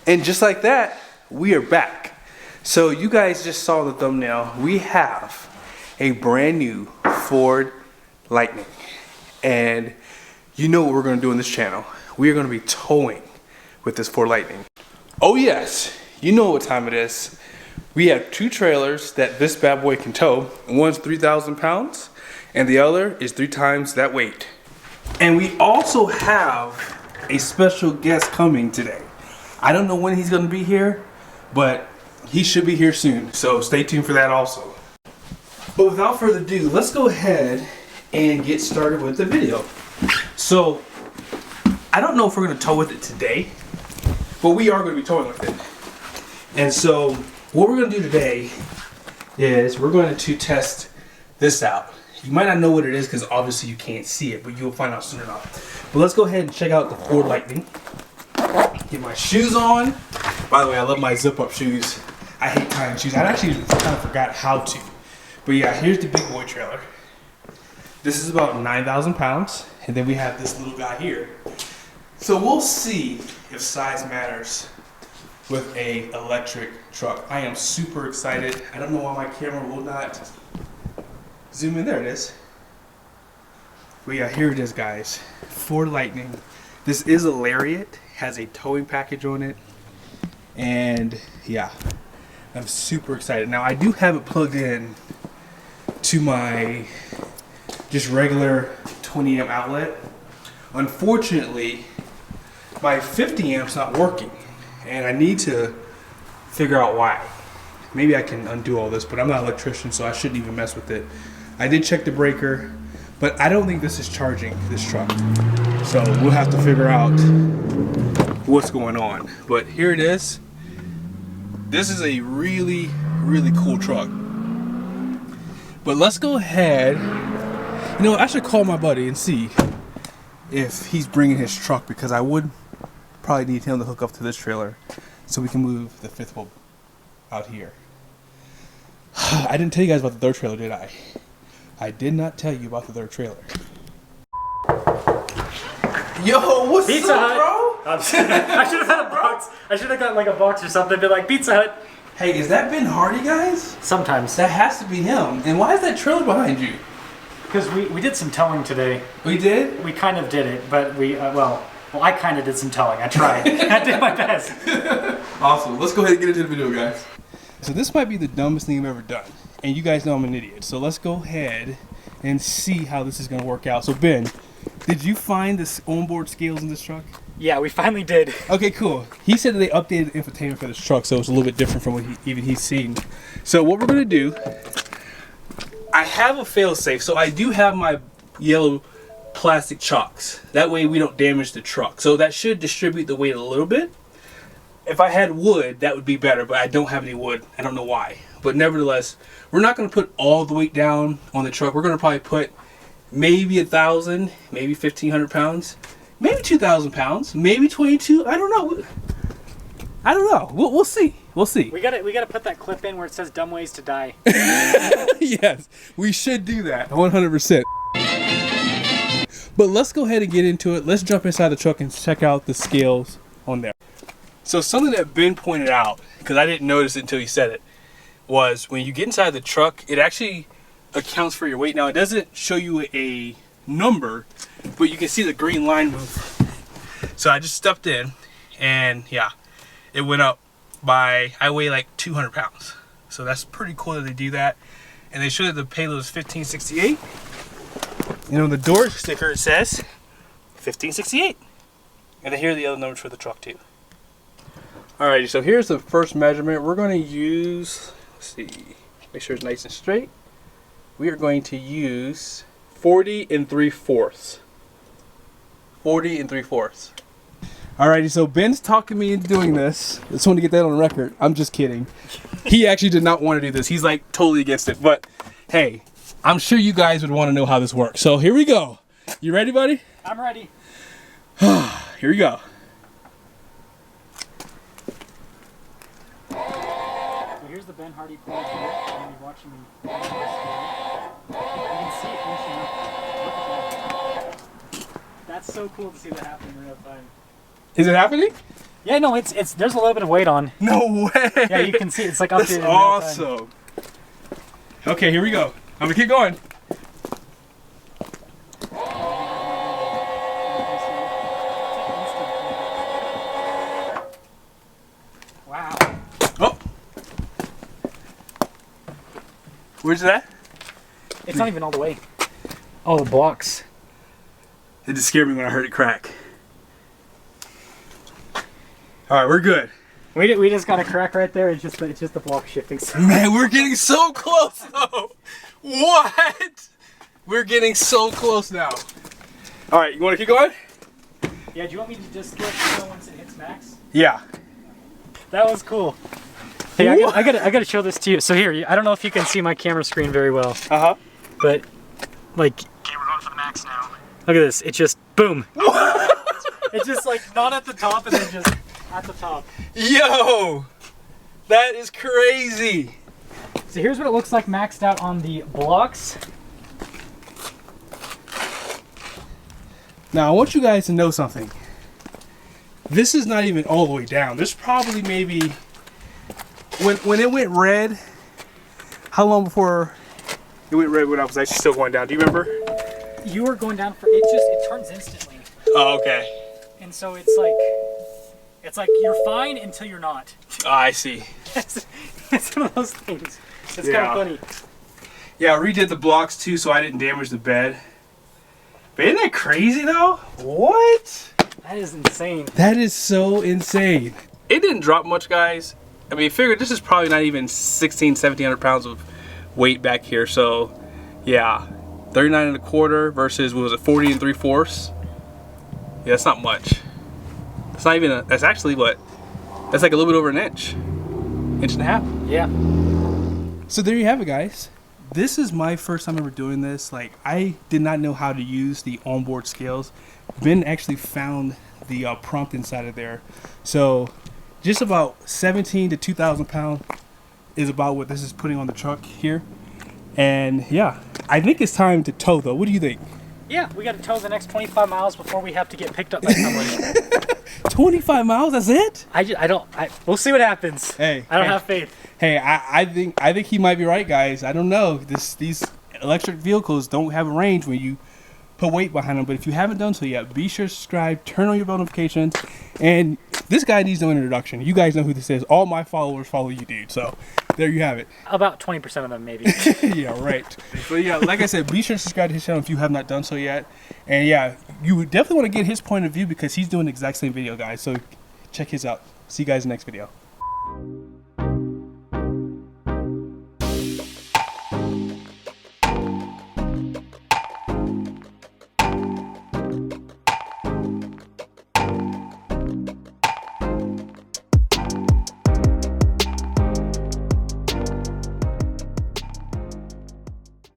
And just like that, we are back. So you guys just saw the thumbnail. We have a brand new Ford Lightning. And you know what we're gonna do on this channel. We are gonna be towing with this Ford Lightning. Oh yes, you know what time it is. We have two trailers that this bad boy can tow. One's 3,000 pounds and the other is 3 times that weight. And we also have a special guest coming today. I don't know when he's gonna be here, but he should be here soon. So stay tuned for that also. But without further ado, let's go ahead and get started with the video. So, I don't know if we're gonna tow with it today, but we are gonna be towing with it. And so, what we're gonna do today is we're going to test this out. You might not know what it is because obviously you can't see it, but you'll find out soon enough. But let's go ahead and check out the Ford Lightning. Get my shoes on. By the way, I love my zip-up shoes. I hate tying shoes. I actually kind of forgot how to. But yeah, here's the big boy trailer. This is about 9,000 pounds. And then we have this little guy here. So we'll see if size matters with a electric truck. I am super excited. I don't know why my camera will not zoom in. There it is. But yeah, here it is, guys. Ford Lightning. This is a Lariat. Has a towing package on it. And yeah, I'm super excited. Now I do have it plugged in to my just regular 20 amp outlet. Unfortunately, my 50 amps not working. And I need to figure out why. Maybe I can undo all this, but I'm not an electrician, so I shouldn't even mess with it. I did check the breaker, but I don't think this is charging this truck. So we'll have to figure out what's going on. But here it is. This is a really, really cool truck. But let's go ahead. You know, I should call my buddy and see if he's bringing his truck, because I would probably need him to hook up to this trailer so we can move the fifth wheel out here. I didn't tell you guys about the third trailer, did I? I did not tell you about the third trailer. Yo, what's Pizza up, Hut. bro? I should have had a box. I should have got like a box or something. Be like Pizza Hut. Hey, is that Ben Hardy, guys? Sometimes. That has to be him. And why is that trailer behind you? Because we did some towing today. We did? We kind of did it, but we well, I kind of did some towing. I tried. I did my best. Awesome. Let's go ahead and get into the video, guys. So this might be the dumbest thing I've ever done. And you guys know I'm an idiot. So let's go ahead and see how this is going to work out. So Ben, did you find this onboard scales in this truck? Yeah, we finally did. Okay, cool. He said that they updated the infotainment for this truck, so it's a little bit different from what he's seen. So what we're going to do, I have a fail-safe. So I do have my yellow plastic chocks. That way we don't damage the truck. So that should distribute the weight a little bit. If I had wood, that would be better, but I don't have any wood. I don't know why. But nevertheless, we're not going to put all the weight down on the truck. We're going to probably put maybe 1,000, maybe 1,500 pounds, maybe 2,000 pounds, maybe 22. I don't know. I don't know. We'll see. We'll see. We gotta put that clip in where it says "Dumb Ways to Die." Yes, we should do that 100%. But let's go ahead and get into it. Let's jump inside the truck and check out the scales on there. So something that Ben pointed out, because I didn't notice it until he said it, was when you get inside the truck, it actually accounts for your weight. Now, it doesn't show you a number, but you can see the green line move. So I just stepped in, and yeah, it went up by, I weigh like 200 pounds. So that's pretty cool that they do that. And they show that the payload is 1568. And on the door sticker, it says 1568. And then here are the other numbers for the truck too. Alrighty, so here's the first measurement. We're going to use, let's see, make sure it's nice and straight. We are going to use 40 3/4. 40 3/4. Alrighty, so Ben's talking me into doing this. I just want to get that on record. I'm just kidding. He actually did not want to do this. He's like totally against it. But hey, I'm sure you guys would want to know how this works. So here we go. You ready, buddy? I'm ready. Here we go. So here's the Ben Hardy pole here. You're going to be watching me. You can see it finishing up. Look at that. That's so cool to see that happen in real time. Is it happening? Yeah, no, it's there's a little bit of weight on. No way. Yeah, you can see it's like updated. That's awesome. Okay, here we go. I'm gonna keep going. Wow. Oh. Where's that? It's not even all the way. Oh, the blocks. It just scared me when I heard it crack. All right, we're good. We just got a crack right there. It's just the block shifting. Man, we're getting so close though. What? We're getting so close now. All right, you want to keep going? Yeah. Do you want me to just let you know once it hits max? Yeah. That was cool. Hey, I gotta show this to you. So here, I don't know if you can see my camera screen very well. But like, okay, we're going for the max now. Look at this. It's just boom. It's just like not at the top and then just at the top. Yo, that is crazy. So here's what it looks like maxed out on the blocks. Now I want you guys to know something. This is not even all the way down. There's probably maybe when it went red. How long before it went red when I was actually still going down? Do you remember? You were going down for it turns instantly. Oh, okay. And so it's like you're fine until you're not. Oh, I see. It's one of those things. It's kind of funny. Yeah, I redid the blocks too, so I didn't damage the bed. But isn't that crazy though? What? That is insane. That is so insane. It didn't drop much, guys. I mean, figure this is probably not even 1700 pounds of weight back here. So, yeah, 39 1/4 versus what was it, 40 3/4. Yeah, that's not much. It's not even. That's actually what. That's like a little bit over an inch, inch and a half. Yeah. So there you have it, guys. This is my first time ever doing this. Like, I did not know how to use the onboard scales. Ben actually found the prompt inside of there. So just about 17 to 2,000 pounds is about what this is putting on the truck here. And yeah, I think it's time to tow though. What do you think? Yeah, we got to tow the next 25 miles before we have to get picked up by someone. 25 miles, that's it? We'll see what happens. Hey, I don't have faith. Hey, I think he might be right, guys. I don't know. These electric vehicles don't have a range when you put weight behind them. But if you haven't done so yet, be sure to subscribe, turn on your bell notifications, and this guy needs no introduction. You guys know who this is. All my followers follow you, dude. So there you have it. About 20% of them, maybe. Yeah, right. But yeah, like I said, be sure to subscribe to his channel if you have not done so yet. And yeah, you would definitely want to get his point of view because he's doing the exact same video, guys. So check his out. See you guys in the next video.